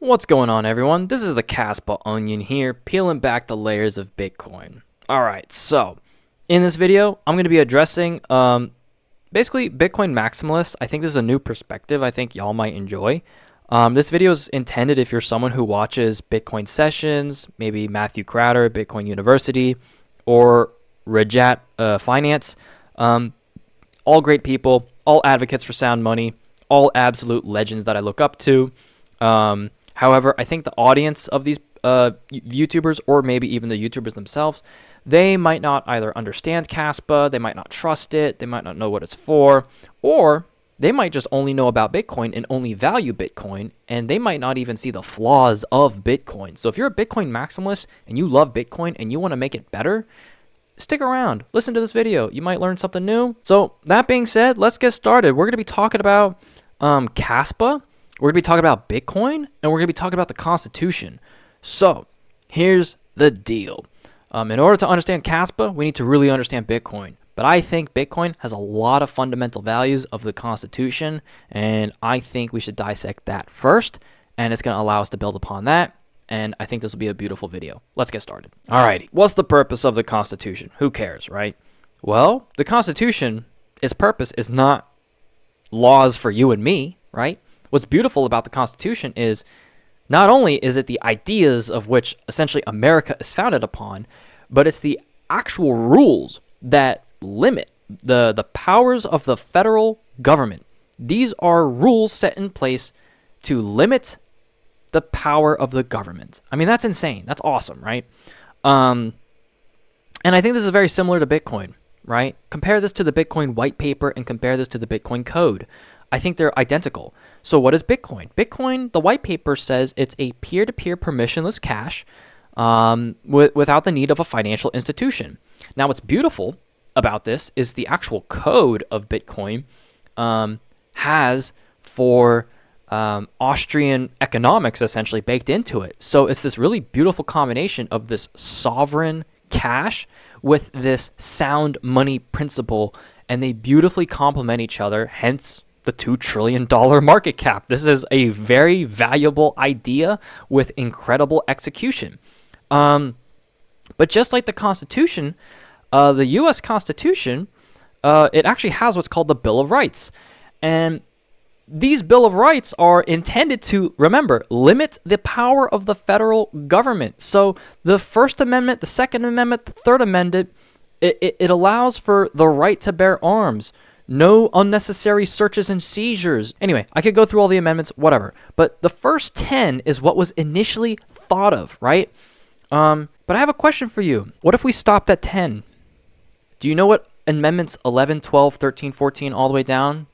What's going on, everyone? This is the Kaspa Onion here, peeling back the layers of Bitcoin. Alright, so in this video, I'm going to be addressing basically Bitcoin Maximalists. I think this is a new perspective I think y'all might enjoy. This video is intended if you're someone who watches Bitcoin Sessions, maybe Matthew Crowder, Bitcoin University, or Rajat Finance. All great people, all advocates for sound money, all absolute legends that I look up to. However, I think the audience of these YouTubers, or maybe even the YouTubers themselves, they might not either understand Kaspa, they might not trust it, they might not know what it's for, or they might just only know about Bitcoin and only value Bitcoin, and they might not even see the flaws of Bitcoin. So if you're a Bitcoin maximalist and you love Bitcoin and you want to make it better, stick around, listen to this video. You might learn something new. So that being said, let's get started. We're going to be talking about Kaspa. We're going to be talking about Bitcoin, and we're going to be talking about the Constitution. So here's the deal. In order to understand Kaspa, we need to really understand Bitcoin. But I think Bitcoin has a lot of fundamental values of the Constitution, and I think we should dissect that first, and it's going to allow us to build upon that. And I think this will be a beautiful video. Let's get started. Alrighty, what's the purpose of the Constitution? Who cares, right? Well, the Constitution, its purpose is not laws for you and me, right? What's beautiful about the Constitution is not only is it the ideas of which essentially America is founded upon, but it's the actual rules that limit the powers of the federal government. These are rules set in place to limit the power of the government. I mean, that's insane. That's awesome, right? And I think this is very similar to Bitcoin, right? Compare this to the Bitcoin white paper and compare this to the Bitcoin code. I think they're identical. So what is Bitcoin? Bitcoin, the white paper says it's a peer-to-peer permissionless cash without the need of a financial institution. Now, what's beautiful about this is the actual code of Bitcoin has for Austrian economics essentially baked into it. So it's this really beautiful combination of this sovereign cash with this sound money principle, and they beautifully complement each other, hence the $2 trillion market cap. This is a very valuable idea with incredible execution. But just like the Constitution, the U.S. Constitution, it actually has what's called the Bill of Rights. And these Bill of Rights are intended to, remember, limit the power of the federal government. So the First Amendment, the Second Amendment, the Third Amendment, it allows for the right to bear arms. No unnecessary searches and seizures. Anyway, I could go through all the amendments, whatever. But the first 10 is what was initially thought of, right? But I have a question for you. What if we stopped at 10? Do you know what amendments 11, 12, 13, 14, all the way down?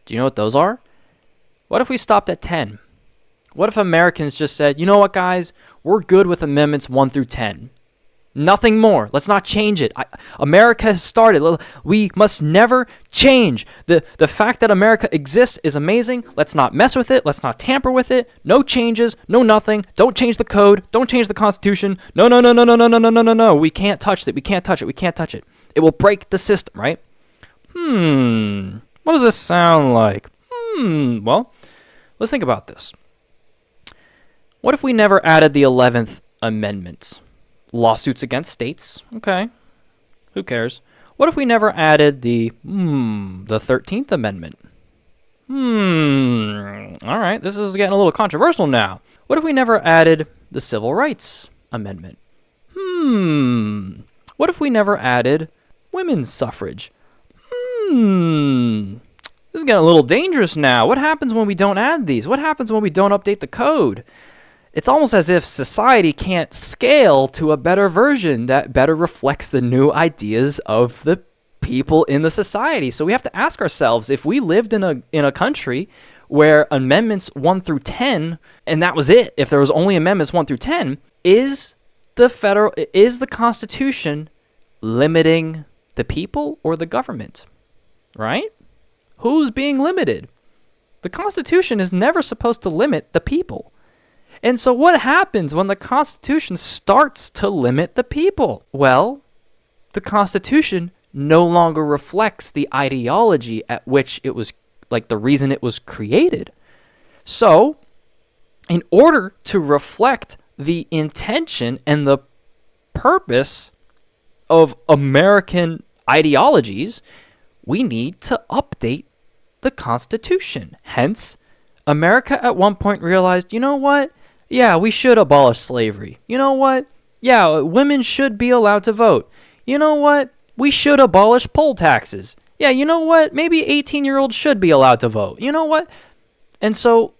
Do you know what those are? What if we stopped at 10? What if Americans just said, you know what, guys? We're good with amendments 1 through 10. Nothing more. Let's not change it. America has started. We must never change. The fact that America exists is amazing. Let's not mess with it. Let's not tamper with it. No changes. No nothing. Don't change the code. Don't change the Constitution. No, no, no, no, no, no, no, no, no, no, no. We can't touch it. We can't touch it. We can't touch it. It will break the system, right? What does this sound like? Well, let's think about this. What if we never added the 11th Amendment? Lawsuits against states. Okay. Who cares? What if we never added the 13th Amendment? All right. This is getting a little controversial now. What if we never added the Civil Rights Amendment? What if we never added women's suffrage? This is getting a little dangerous now. What happens when we don't add these? What happens when we don't update the code? It's almost as if society can't scale to a better version that better reflects the new ideas of the people in the society. So we have to ask ourselves, if we lived in a country where amendments 1 through 10, and that was it, if there was only amendments 1 through 10, is the Constitution limiting the people or the government? Right? Who's being limited? The Constitution is never supposed to limit the people. And so what happens when the Constitution starts to limit the people? Well, the Constitution no longer reflects the ideology at which it was, like the reason it was created. So in order to reflect the intention and the purpose of American ideologies, we need to update the Constitution. Hence, America at one point realized, you know what? Yeah, we should abolish slavery. You know what? Yeah, women should be allowed to vote. You know what? We should abolish poll taxes. Yeah, you know what? Maybe 18-year-olds should be allowed to vote. You know what? And so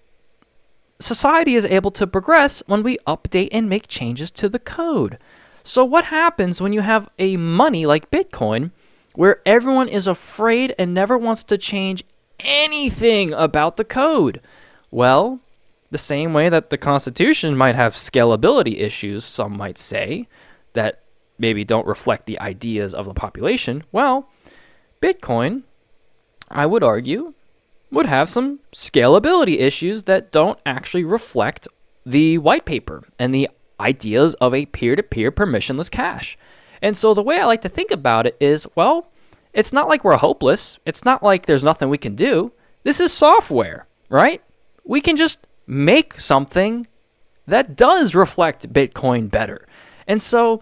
society is able to progress when we update and make changes to the code. So what happens when you have a money like Bitcoin where everyone is afraid and never wants to change anything about the code? Well, the same way that the Constitution might have scalability issues, some might say, that maybe don't reflect the ideas of the population, well, Bitcoin, I would argue, would have some scalability issues that don't actually reflect the white paper and the ideas of a peer-to-peer permissionless cash. And so the way I like to think about it is, well, it's not like we're hopeless. It's not like there's nothing we can do. This is software, right? We can just make something that does reflect Bitcoin better. And so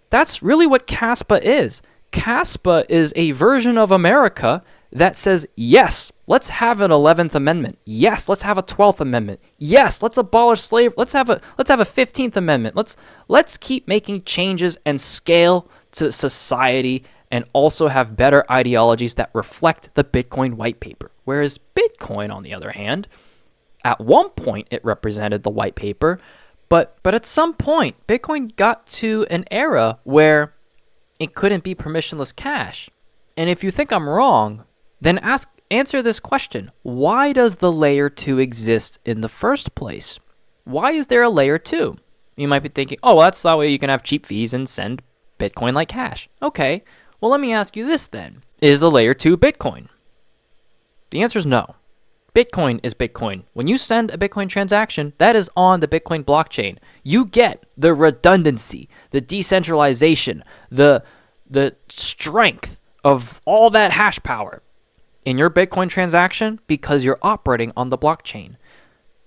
that's really what Kaspa is. Kaspa is a version of America that says, yes, let's have an 11th Amendment. Yes, let's have a 12th Amendment. Yes, let's abolish slavery. Let's have a 15th Amendment. Let's keep making changes and scale to society and also have better ideologies that reflect the Bitcoin white paper. Whereas Bitcoin, on the other hand, at one point it represented the white paper, but at some point Bitcoin got to an era where it couldn't be permissionless cash. And if you think I'm wrong, then answer this question. Why does the layer 2 exist in the first place? Why is there a layer 2? You might be thinking, oh, well, that's that way you can have cheap fees and send Bitcoin like cash. Okay, well, let me ask you this then. Is the layer 2 Bitcoin? The answer is no. Bitcoin is Bitcoin. When you send a Bitcoin transaction, that is on the Bitcoin blockchain. You get the redundancy, the decentralization, the strength of all that hash power in your Bitcoin transaction because you're operating on the blockchain.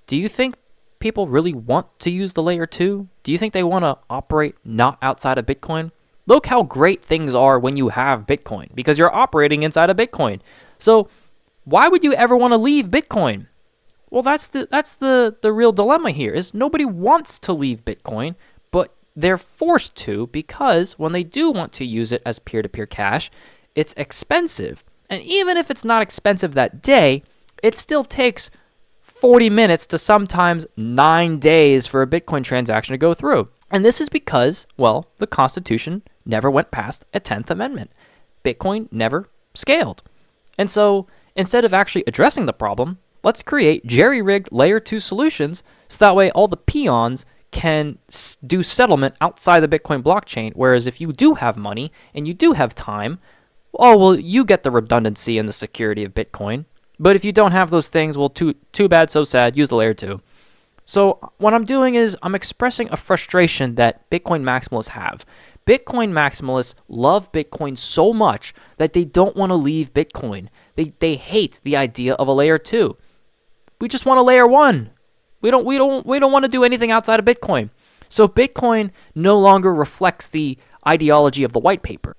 Do you think people really want to use the layer 2? Do you think they want to operate not outside of Bitcoin? Look how great things are when you have Bitcoin because you're operating inside of Bitcoin. So why would you ever want to leave Bitcoin? Well, that's the real dilemma here is nobody wants to leave Bitcoin, but they're forced to because when they do want to use it as peer-to-peer cash, it's expensive. And even if it's not expensive that day, it still takes 40 minutes to sometimes 9 days for a Bitcoin transaction to go through. And this is because, well, the Constitution never went past a 10th Amendment. Bitcoin never scaled. And so instead of actually addressing the problem, let's create jerry-rigged layer 2 solutions so that way all the peons can do settlement outside the Bitcoin blockchain. Whereas if you do have money and you do have time, oh, well, you get the redundancy and the security of Bitcoin. But if you don't have those things, well, too bad, so sad, use the layer 2. So what I'm doing is I'm expressing a frustration that Bitcoin maximalists have. Bitcoin maximalists love Bitcoin so much that they don't want to leave Bitcoin. They hate the idea of a layer 2. We just want a layer 1. We don't want to do anything outside of Bitcoin. So Bitcoin no longer reflects the ideology of the white paper.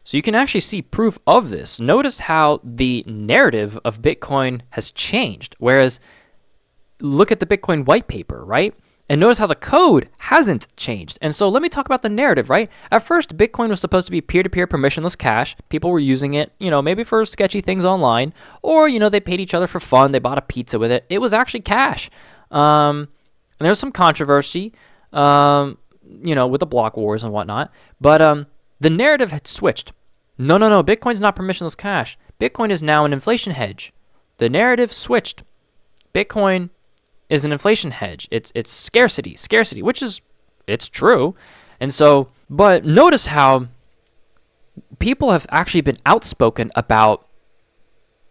So you can actually see proof of this. Notice how the narrative of Bitcoin has changed. Whereas look at the Bitcoin white paper, right? And notice how the code hasn't changed. And so let me talk about the narrative, right? At first, Bitcoin was supposed to be peer-to-peer permissionless cash. People were using it, maybe for sketchy things online. Or, they paid each other for fun. They bought a pizza with it. It was actually cash. And there's some controversy, with the block wars and whatnot. But the narrative had switched. No, Bitcoin's not permissionless cash. Bitcoin is now an inflation hedge. The narrative switched. Bitcoin is an inflation hedge. It's scarcity, which is, it's true. And so, but notice how people have actually been outspoken about,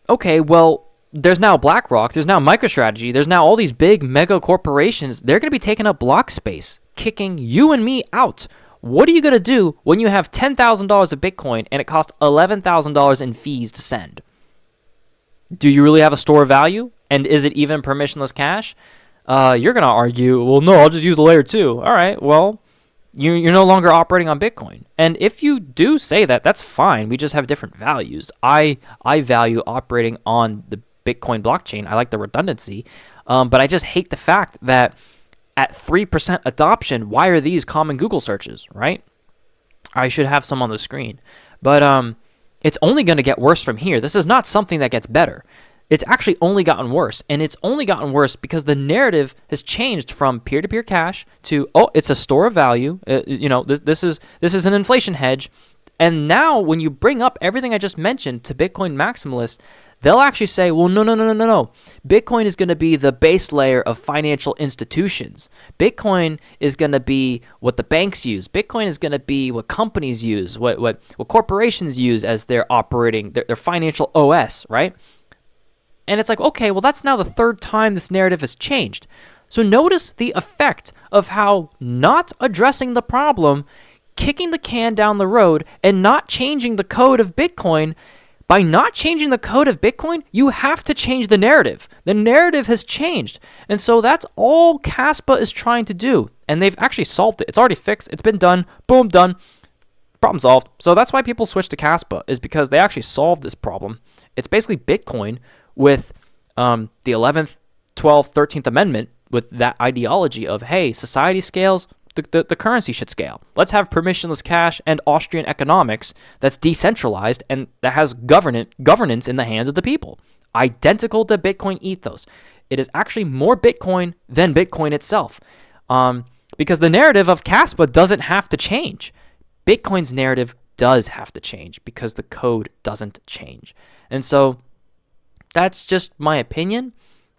okay, well, there's now BlackRock, there's now MicroStrategy, there's now all these big mega corporations. They're going to be taking up block space, kicking you and me out. What are you going to do when you have $10,000 of Bitcoin and it costs $11,000 in fees to send? Do you really have a store of value? And is it even permissionless cash? you're gonna argue, well, no, I'll just use the layer 2. All right, well, you're no longer operating on Bitcoin. And if you do say that, that's fine. We just have different values. I value operating on the Bitcoin blockchain. I like the redundancy, but I just hate the fact that at 3% adoption, why are these common Google searches, right? I should have some on the screen. But it's only going to get worse from here. This is not something that gets better. It's actually only gotten worse. And it's only gotten worse because the narrative has changed from peer-to-peer cash to, oh, it's a store of value. This is an inflation hedge. And now when you bring up everything I just mentioned to Bitcoin maximalists, they'll actually say, well, no. Bitcoin is going to be the base layer of financial institutions. Bitcoin is going to be what the banks use. Bitcoin is going to be what companies use, what corporations use as their operating, their financial OS, right? And it's like, okay, well, that's now the third time this narrative has changed. So notice the effect of how not addressing the problem, kicking the can down the road, and not changing the code of Bitcoin. By not changing the code of Bitcoin, you have to change the narrative. The narrative has changed. And so that's all Kaspa is trying to do. And they've actually solved it. It's already fixed. It's been done. Boom, done. Problem solved. So that's why people switch to Kaspa, is because they actually solved this problem. It's basically Bitcoin with the 11th, 12th, 13th Amendment, with that ideology of, hey, society scales, the currency should scale. Let's have permissionless cash and Austrian economics that's decentralized and that has governance in the hands of the people. Identical to Bitcoin ethos. It is actually more Bitcoin than Bitcoin itself. Because the narrative of Kaspa doesn't have to change. Bitcoin's narrative does have to change because the code doesn't change. And so that's just my opinion.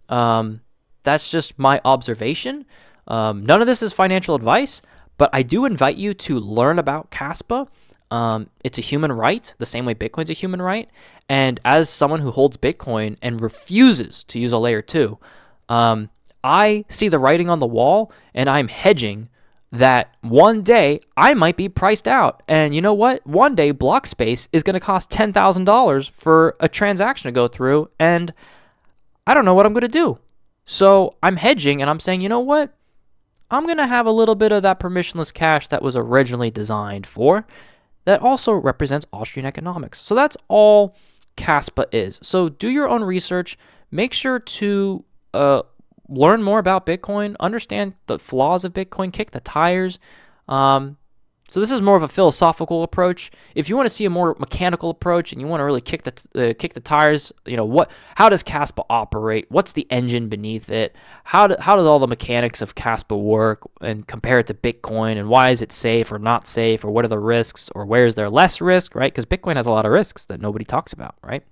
That's just my observation. None of this is financial advice, but I do invite you to learn about Kaspa. It's a human right, the same way Bitcoin's a human right. And as someone who holds Bitcoin and refuses to use a layer 2, I see the writing on the wall, and I'm hedging that one day I might be priced out. And you know what? One day block space is going to cost $10,000 for a transaction to go through, and I don't know what I'm going to do. So I'm hedging, and I'm saying, you know what? I'm going to have a little bit of that permissionless cash that was originally designed for that also represents Austrian economics. So that's all Kaspa is. So do your own research. Make sure to learn more about Bitcoin, understand the flaws of Bitcoin, kick the tires. So this is more of a philosophical approach. If you want to see a more mechanical approach and you want to really kick the tires, how does Kaspa operate? What's the engine beneath it? How does all the mechanics of Kaspa work, and compare it to Bitcoin, and why is it safe or not safe, or what are the risks, or where is there less risk, right? Because Bitcoin has a lot of risks that nobody talks about, right?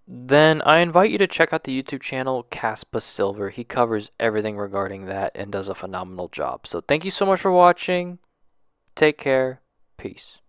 Then I invite you to check out the YouTube channel Kaspa Silver. He covers everything regarding that and does a phenomenal job. So thank you so much for watching. Take care. Peace.